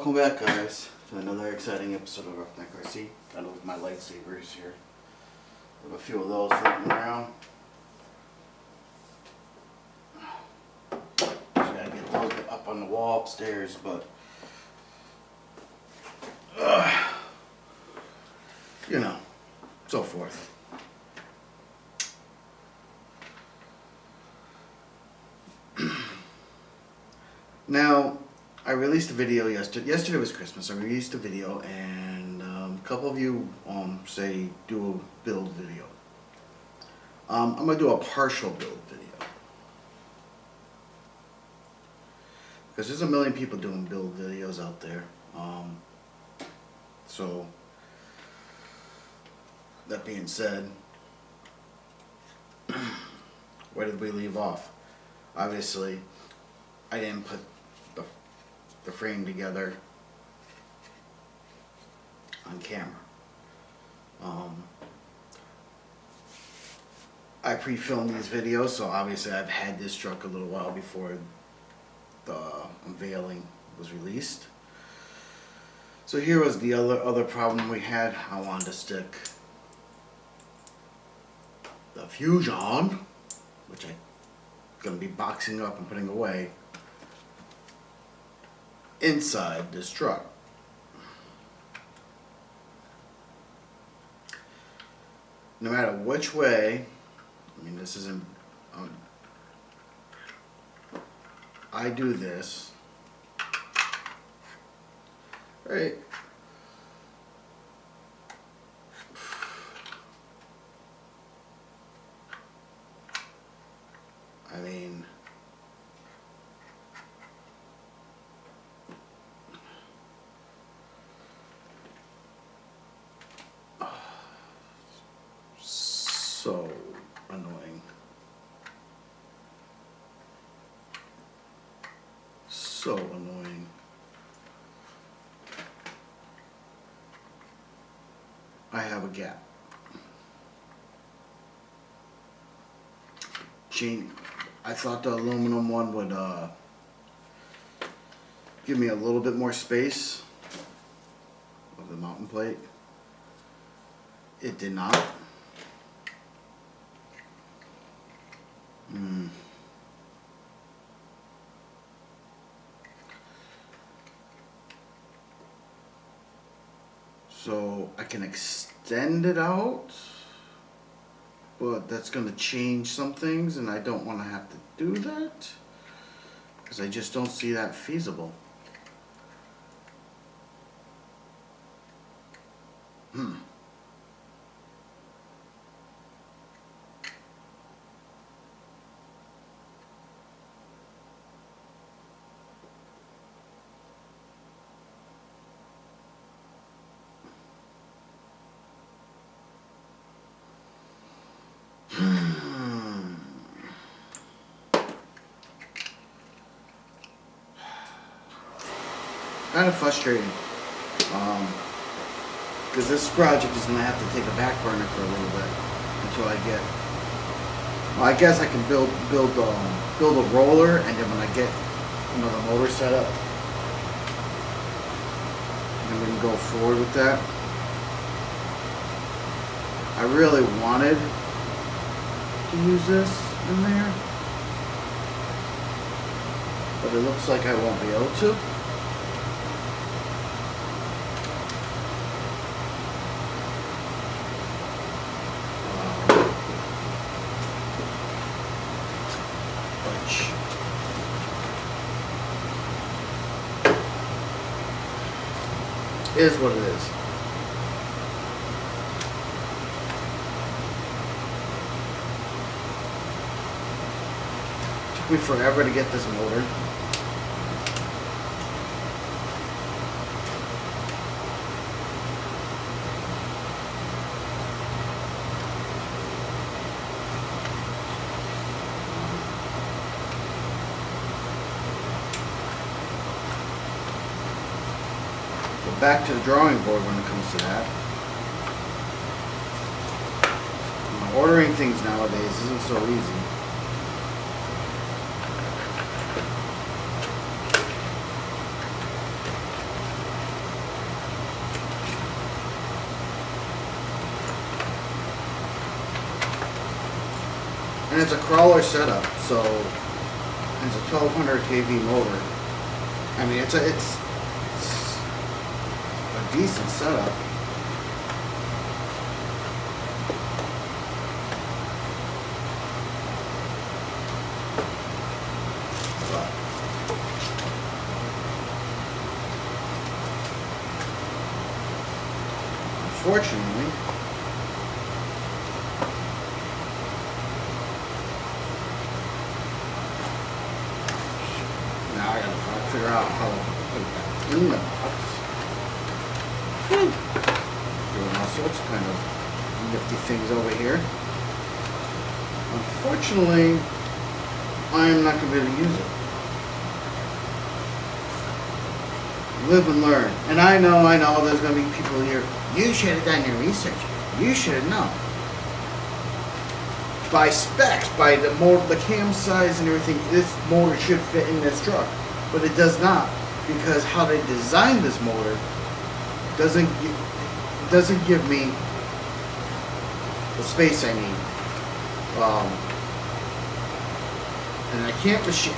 Welcome back, guys, to another exciting episode of Roughneck RC. Kind of with my lightsabers here. I have a few of those floating around. Just gotta get those up on the wall upstairs, but you know, so forth. Now, I released a video yesterday. Yesterday was Christmas. I released a video, and a couple of you say do a build video. I'm gonna do a partial build video because there's a million people doing build videos out there. So that being said, where did we leave off? Obviously, I didn't put the frame together on camera. I pre-filmed these videos, so obviously I've had this truck a little while before the unveiling was released. So here was the other problem we had. I wanted to stick the Fusion, which I'm going to be boxing up and putting away, inside this truck. No matter which way, I mean, this isn't, I do this, right? I mean, so annoying. So annoying. I have a gap. I thought the aluminum one would give me a little bit more space of the mountain plate. It did not. So I can extend it out, but that's going to change some things, and I don't want to have to do that because I just don't see that feasible. Kind of frustrating, because this project is going to have to take a back burner for a little bit until I get. Well, I guess I can build a roller, and then when I get the motor set up, then we can go forward with that. I really wanted to use this in there, but it looks like I won't be able to. Is what it is. Took me forever to get this motor. Back to the drawing board when it comes to that. Ordering things nowadays isn't so easy. And it's a crawler setup, so it's a 1200 kV motor. I mean, it's a decent setup. But unfortunately, now I gotta figure out how to put it in the box. Doing all sorts of kind of nifty things over here. Unfortunately, I am not going to be able to use it. Live and learn. And I know there's going to be people here. You should have done your research. You should have known. By specs, by the motor, the cam size and everything, this motor should fit in this truck. But it does not, because how they designed this motor doesn't give me the space I need. And I can't machine.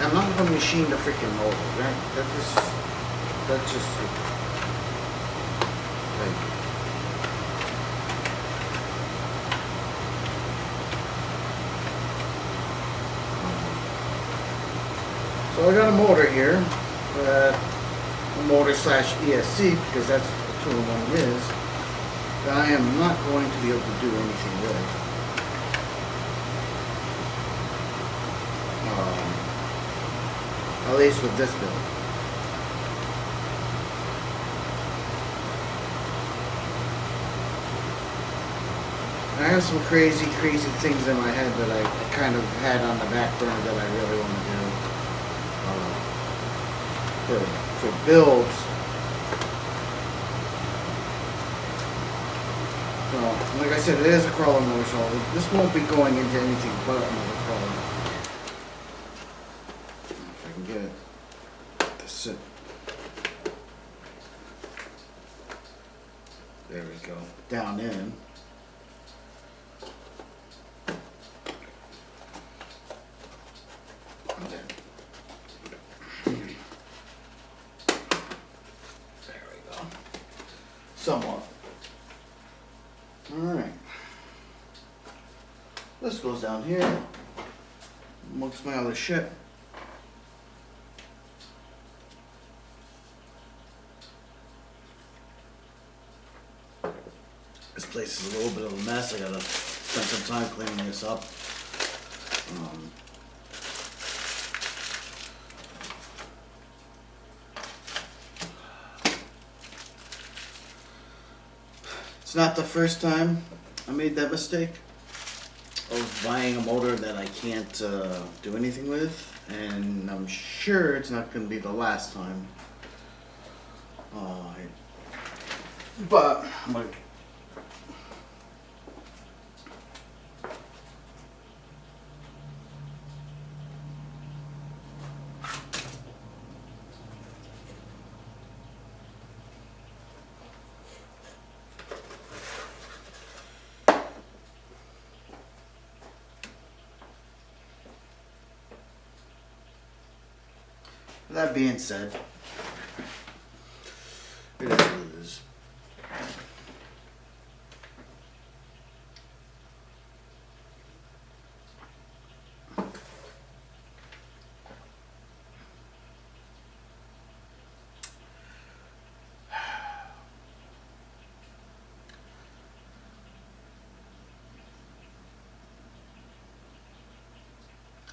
I'm not going to machine the freaking motor. That's just like. So I got a motor here, a motor slash ESC, because that's what 2-in-1 is, that I am not going to be able to do anything with. At least with this build. I have some crazy things in my head that I kind of had on the back burner that I really want to do for builds. So, like I said, it is a crawler motor, so this won't be going into anything but another crawler. If I can get it to sit. There we go. Down in. Somewhat. Alright. This goes down here. Amongst my other shit. This place is a little bit of a mess. I gotta spend some time cleaning this up. It's not the first time I made that mistake of buying a motor that I can't do anything with, and I'm sure it's not going to be the last time. But like, that being said, it is what it is.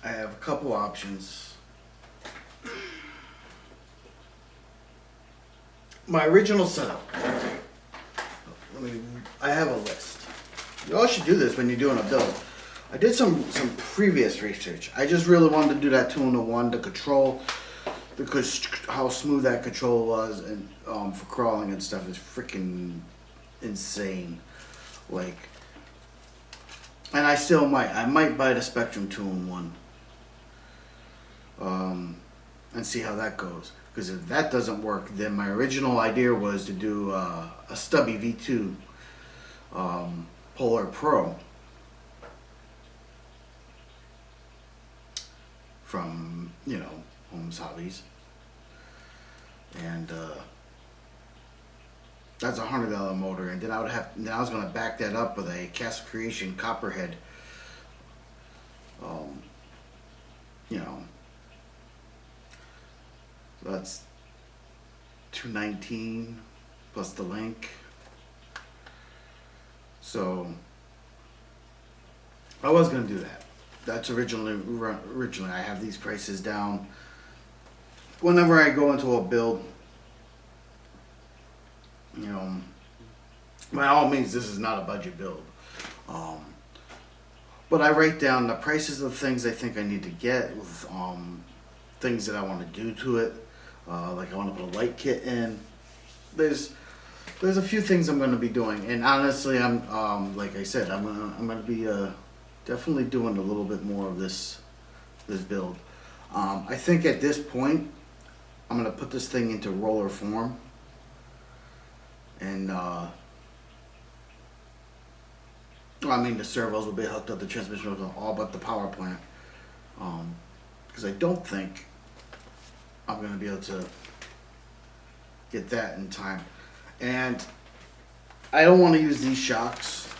I have a couple options. My original setup. I have a list. You all should do this when you're doing a build. I did some previous research. I just really wanted to do that 2-in-1, the control, because how smooth that control was, and for crawling and stuff is freaking insane. Like, and I still might. I might buy the Spectrum 2-in-1. And see how that goes. Because if that doesn't work, then my original idea was to do a stubby V2 Polar Pro. Christmas hobbies. And that's $100 motor, and then I was gonna back that up with a Castle Creation Copperhead. Um, you know, so that's $219 plus the link. So I was gonna do that. That's originally I have these prices down. Whenever I go into a build, you know, by all means, this is not a budget build. But I write down the prices of things I think I need to get, with things that I want to do to it. Like I want to put a light kit in. There's a few things I'm going to be doing, and honestly, I'm like I said, I'm gonna be definitely doing a little bit more of this build. I think at this point, I'm going to put this thing into roller form, and I mean, the servos will be hooked up, the transmission will all but the power plant. Because I don't think I'm going to be able to get that in time. And I don't want to use these shocks.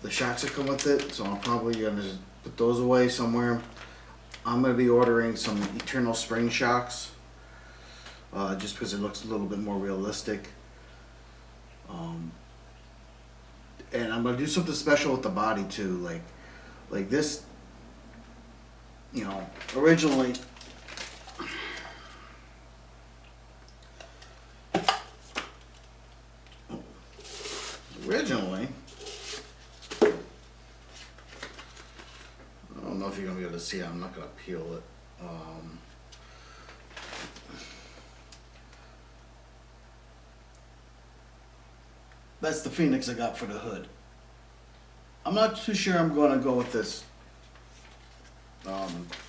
The shocks that come with it, so I'm probably going to put those away somewhere. I'm going to be ordering some Eternal Spring shocks. Just because it looks a little bit more realistic. And I'm gonna do something special with the body too, like this. You know, originally, I don't know if you're gonna be able to see it. I'm not gonna peel it. That's the Phoenix I got for the hood. I'm not too sure I'm going to go with this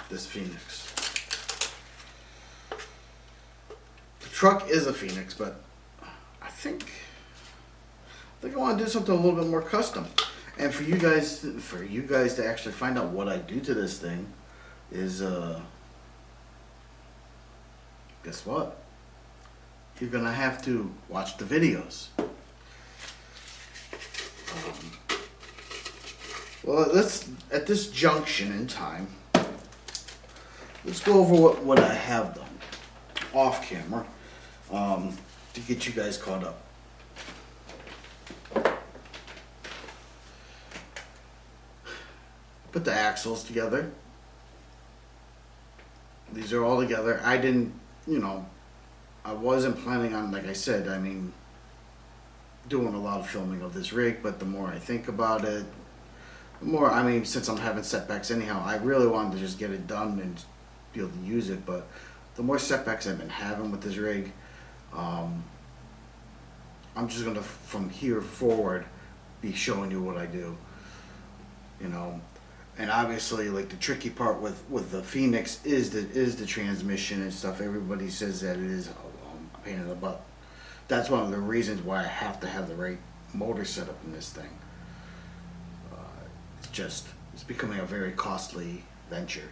this Phoenix. The truck is a Phoenix, but I think I want to do something a little bit more custom. And for you guys to actually find out what I do to this thing is guess what? You're going to have to watch the videos. Well, let's, at this junction in time, let's go over what I have done off camera to get you guys caught up. Put the axles together. These are all together. I didn't, I wasn't planning on, like I said, I mean, doing a lot of filming of this rig, but the more I think about it, the more, I mean, since I'm having setbacks anyhow, I really wanted to just get it done and be able to use it, but the more setbacks I've been having with this rig, I'm just going to, from here forward, be showing you what I do, and obviously, like, the tricky part with the Phoenix is the transmission and stuff. Everybody says that it is a pain in the butt. That's one of the reasons why I have to have the right motor set up in this thing. It's becoming a very costly venture.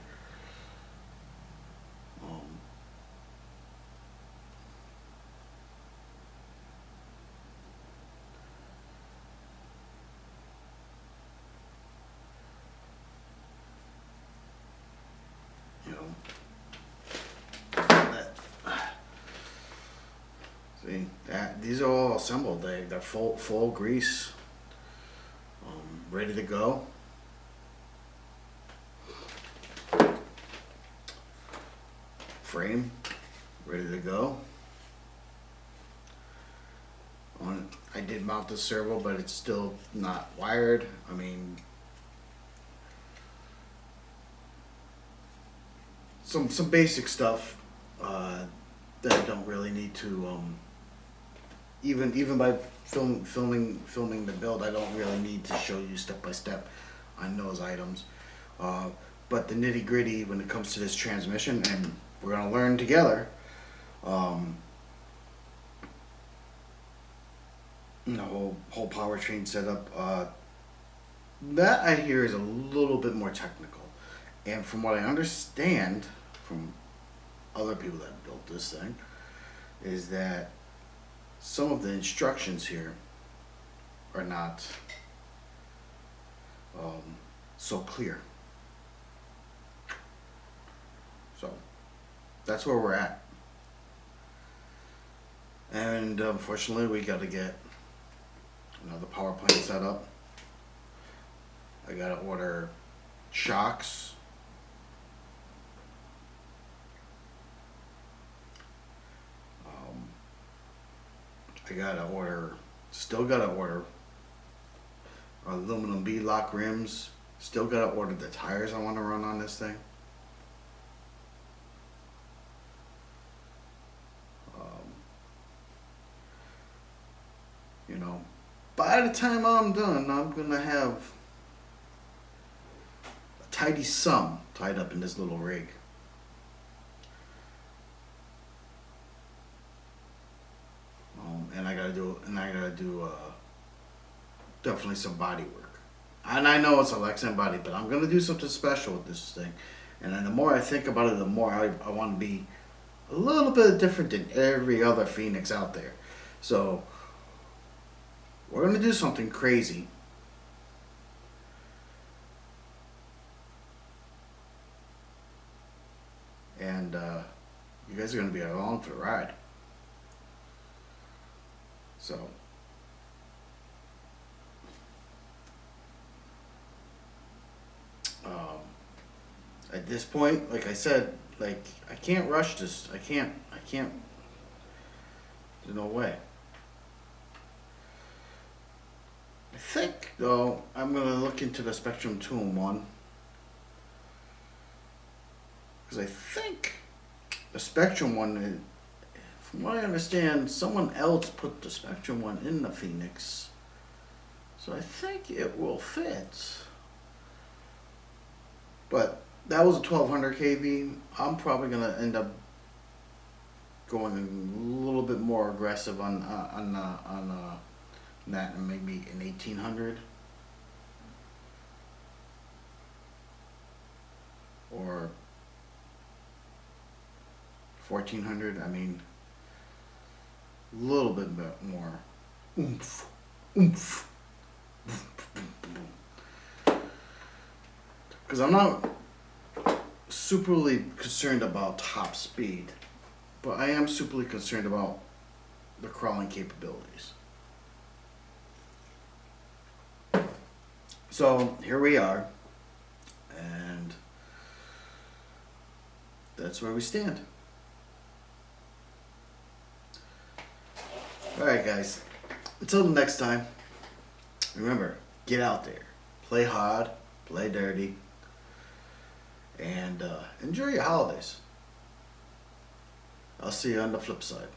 See that these are all assembled. They're full grease, ready to go. Frame ready to go. I did mount the servo, but it's still not wired. I mean, some basic stuff that I don't really need to even by filming the build, I don't really need to show you step by step on those items. But the nitty gritty when it comes to this transmission, and we're gonna learn together. Whole powertrain setup. That I hear is a little bit more technical, And from what I understand from other people that built this thing, is that some of the instructions here are not so clear. So that's where we're at. And unfortunately, we got to get another power plant set up. I got to order shocks. I got to order, still got to order aluminum beadlock rims. Still got to order the tires I want to run on this thing. You know, by the time I'm done, I'm going to have a tidy sum tied up in this little rig. And I gotta do definitely some body work. And I know it's a Lexan body, but I'm gonna do something special with this thing. And then the more I think about it, the more I want to be a little bit different than every other Phoenix out there. So we're gonna do something crazy. And you guys are gonna be along for the ride. So at this point, like I said, like I can't rush this. I can't. There's no way. I think though I'm gonna look into the Spectrum 2-in-1 because I think the Spectrum one, from what I understand, someone else put the Spectrum one in the Phoenix, so I think it will fit. But that was a 1200 kV. I'm probably gonna end up going a little bit more aggressive on that, and maybe an 1800 or 1400. I mean, a little bit more oomph, oomph. Because I'm not superly concerned about top speed, but I am superly concerned about the crawling capabilities. So here we are, and that's where we stand. Alright guys, until the next time, remember, get out there, play hard, play dirty, and enjoy your holidays. I'll see you on the flip side.